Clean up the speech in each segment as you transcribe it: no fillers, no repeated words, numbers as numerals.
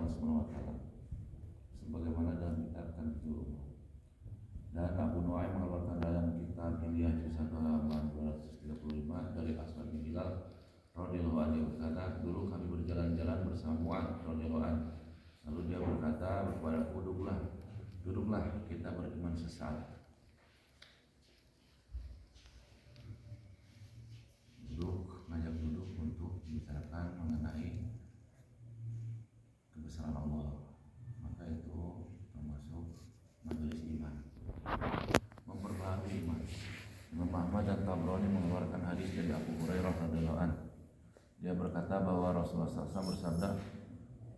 Allah Subhanahu wa taala sebagaimana dalam kitab Kanzul Umum. Dan Abu Nuaim mengeluarkan dalam kitab Hilyah juz 1 halaman 235 dari Aswad bin Hilal radhiyallahu anhu berkata, dulu kami berjalan-jalan bersama Mu'adz radhiyallahu anhu. Lalu dia berkata kepadaku, duduklah kita beriman sesaat. Ngajak duduk untuk membicarakan mengenai kebesaran Allah. Maka itu termasuk majelis iman, memperbaharui iman. Imam Ahmad dan Tabrani mengeluarkan hadis dari Abu Hurairah radhiyallahu anhu. Dia berkata bahwa Rasulullah SAW bersabda,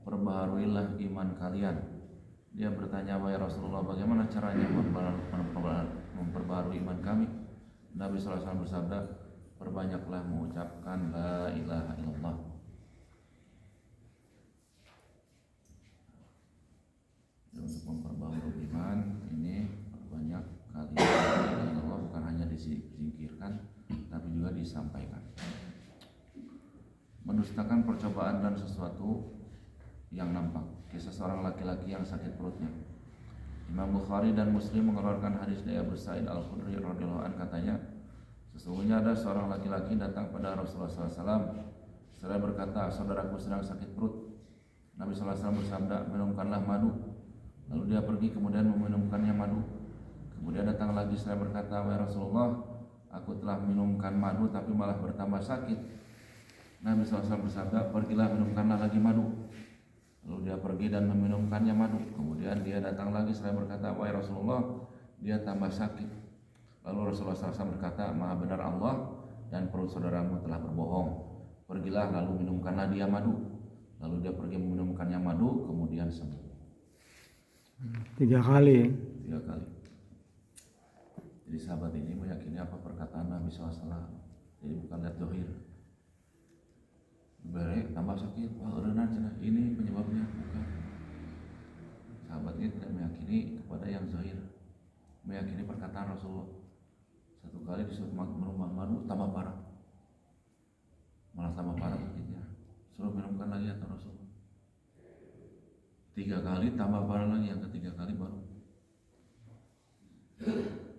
perbaharuilah iman kalian. Dia bertanya, wahai Rasulullah, bagaimana caranya memperbaharui iman kami? Nabi SAW bersabda, perbanyaklah mengucapkan la ilaha illallah. Untuk memperbaharui iman ini perbanyak kali la ilaha illallah, bukan hanya disingkirkan tapi juga disampaikan. Mendustakan percobaan dan sesuatu yang nampak. Kisah seorang laki-laki yang sakit perutnya. Imam Bukhari dan Muslim mengeluarkan hadis dari Abu Sa'id Al-Khudri radhiyallahu anhu, katanya, sesungguhnya ada seorang laki-laki datang pada Rasulullah SAW. Seraya berkata, saudaraku sedang sakit perut. Nabi SAW bersabda, minumkanlah madu. Lalu dia pergi kemudian meminumkannya madu. Kemudian datang lagi seraya berkata, wahai Rasulullah, aku telah minumkan madu tapi malah bertambah sakit. Nabi SAW bersabda, pergilah minumkanlah lagi madu. Lalu dia pergi dan meminumkannya madu. Kemudian dia datang lagi seraya berkata, wahai Rasulullah, dia tambah sakit. Lalu Rasulullah SAW berkata, maha benar Allah dan perut saudaramu telah berbohong. Pergilah lalu minumkanlah dia madu. Lalu dia pergi meminumkannya madu, kemudian sembuh. 3 kali. 3 kali. Jadi sahabat ini meyakini apa perkataan Nabi SAW. Jadi bukan lihat zahir. Balik tambah sakit, wah urenan cenah, ini penyebabnya, bukan. Sahabat ini tidak meyakini kepada yang zahir, meyakini perkataan Rasulullah. 1 kali disuruh minum madu tambah parah, malah tambah parah sakitnya, suruh minumkan lagi atau Rasulullah. 3 kali tambah parah lagi, yang ketiga kali baru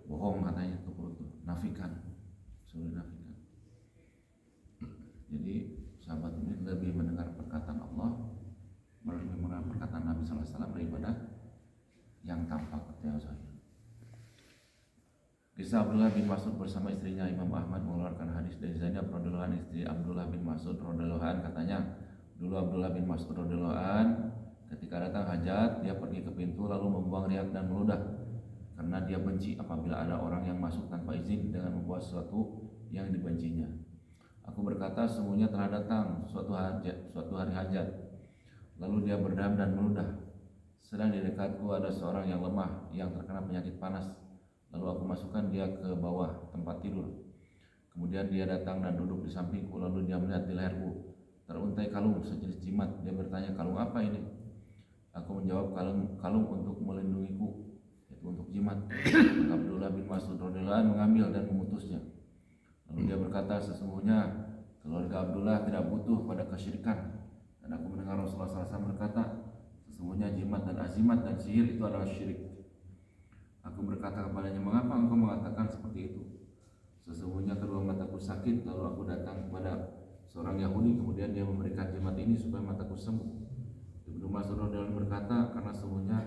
bohong katanya ke perut tuh, nafikan, suruh nafikan. Jadi sahabat ini lebih mendengar perkataan Allah, lebih mendengar perkataan Nabi SAW daripada yang tampak atau yang zahir. Kisah Abdullah bin Mas'ud bersama istrinya. Imam Ahmad mengeluarkan hadis dari Zainab radhiyallahu anha, istri Abdullah bin Mas'ud radhiyallahu anhu, katanya, dulu Abdullah bin Mas'ud radhiyallahu anhu ketika datang hajat, dia pergi ke pintu lalu membuang riak dan meludah karena dia benci apabila ada orang yang masuk tanpa izin dengan membuat sesuatu yang dibencinya. Aku berkata, sesungguhnya telah datang suatu hari hajat. Lalu dia berdam dan meludah. Sedang di dekatku ada seorang yang lemah, yang terkena penyakit panas. Lalu aku masukkan dia ke bawah tempat tidur. Kemudian dia datang dan duduk di sampingku. Lalu dia melihat di leherku teruntai kalung sejenis jimat. Dia bertanya, kalung apa ini? Aku menjawab, kalung untuk melindungiku, yaitu untuk jimat. Abdullah bin Mas'ud radhiyallahu anhu mengambil dan memutusnya. Lalu dia berkata, sesungguhnya keluarga Abdullah tidak butuh pada kesyirikan. Dan aku mendengar Rasulullah SAW berkata, sesungguhnya jimat dan azimat dan sihir itu adalah syirik. Aku berkata kepadanya, mengapa engkau mengatakan seperti itu? Sesungguhnya kedua mataku sakit. Lalu aku datang kepada seorang Yahudi, kemudian dia memberikan jimat ini supaya mataku sembuh. Ibnu Mas'ud radhiyallahu anhu berkata, karena sesungguhnya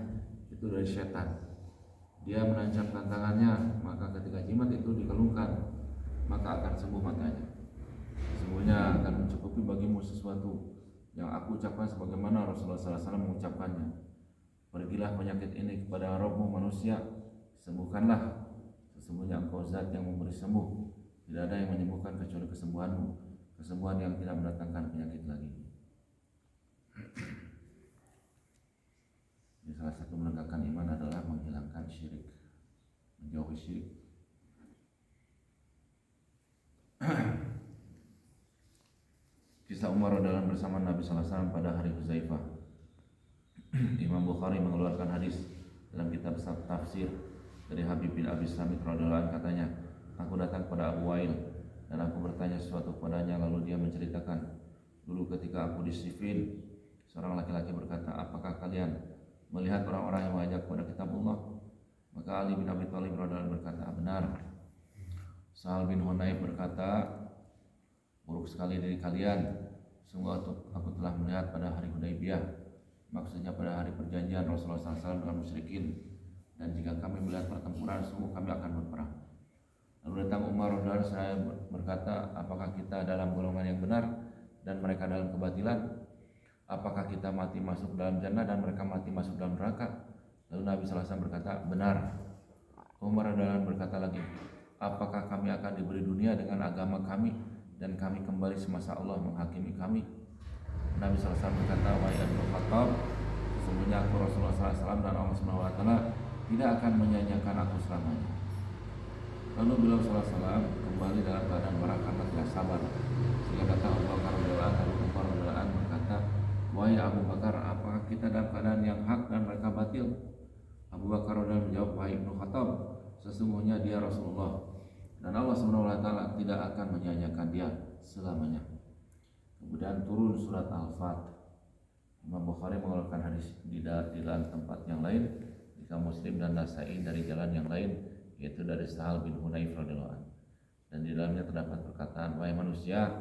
itu dari setan. Dia menancapkan tangannya, maka ketika jimat itu dikelungkan, maka akan sembuh matanya. Sesungguhnya akan mencukupi bagimu sesuatu yang aku ucapkan sebagaimana Rasulullah SAW mengucapkannya. Pergilah penyakit ini kepada Rabbmu manusia, sembuhkanlah. Sesungguhnya engkau zat yang memberi sembuh. Tidak ada yang menyembuhkan kecuali kesembuhanmu, kesembuhan yang tidak mendatangkan penyakit lagi. Ini salah satu menegakkan iman adalah menghilangkan syirik, menjauhi syirik. Kisah Umar radhiyallahu bersama Nabi SAW pada hari Huzaifah. Imam Bukhari mengeluarkan hadis dalam kitab tafsir dari Habib bin Abi Samit radhiyallahu anhu, katanya, aku datang kepada Abu Wail dan aku bertanya sesuatu kepadanya, lalu dia menceritakan, dulu ketika aku di Siffin, Seorang laki-laki berkata, apakah kalian melihat orang-orang yang mengajak kepada kitabullah? Maka Ali bin Abi Thalib radhiyallahu anhu berkata, benar. Sahal bin Hunayf berkata, buruk sekali dari kalian. Sungguh aku telah melihat pada hari Hudaybiyah, maksudnya pada hari perjanjian Rasulullah SAW dengan musyrikin. Dan jika kami melihat pertempuran, sungguh kami akan berperang. Lalu datang Umar radhiyallahu anhu, saya berkata, apakah kita dalam golongan yang benar dan mereka dalam kebatilan? Apakah kita mati masuk dalam jannah dan mereka mati masuk dalam neraka? Lalu Nabi SAW berkata, benar. Umar radhiyallahu anhu berkata lagi, apakah kami akan diberi dunia dengan agama kami dan kami kembali semasa Allah menghakimi kami? Nabi SAW berkata, wahai Abu Khattab, sesungguhnya aku Rasulullah SAW dan Allah SWT tidak akan menyanyiakan aku selamanya. Lalu beliau SAW kembali dalam keadaan marah karena tidak sabar. Sehingga kata Abu Bakar radhiyallahu anhu, Umar radhiyallahu anhu berkata, wahai Abu Bakar, apakah kita dalam keadaan yang hak dan mereka batil? Abu Bakar radhiyallahu anhu menjawab, wahai Ibnu Khattab, sesungguhnya dia Rasulullah dan Allah SWT tidak akan menyanyiakan dia selamanya. Kemudian turun surat Al-Fat. Imam Bukhari mengeluarkan hadis di dalam tempat yang lain, jika Muslim dan Nasai dari jalan yang lain, yaitu dari Sahal bin Hunayf radhiyallahu anhu. Dan di dalamnya terdapat perkataan, wahai manusia,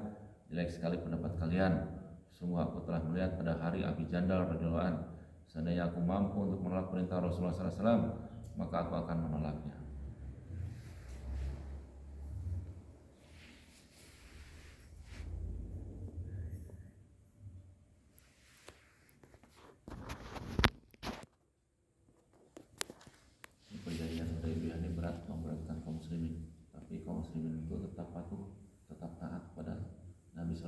jelek sekali pendapat kalian. Sungguh aku telah melihat pada hari Abi Jandal radhiyallahu anhu. Seandainya aku mampu untuk menolak perintah Rasulullah SAW, maka aku akan menolaknya. Perjanjian Hudaybiyah ini berat, memberatkan kaum muslimin, tapi kaum muslimin itu tetap patuh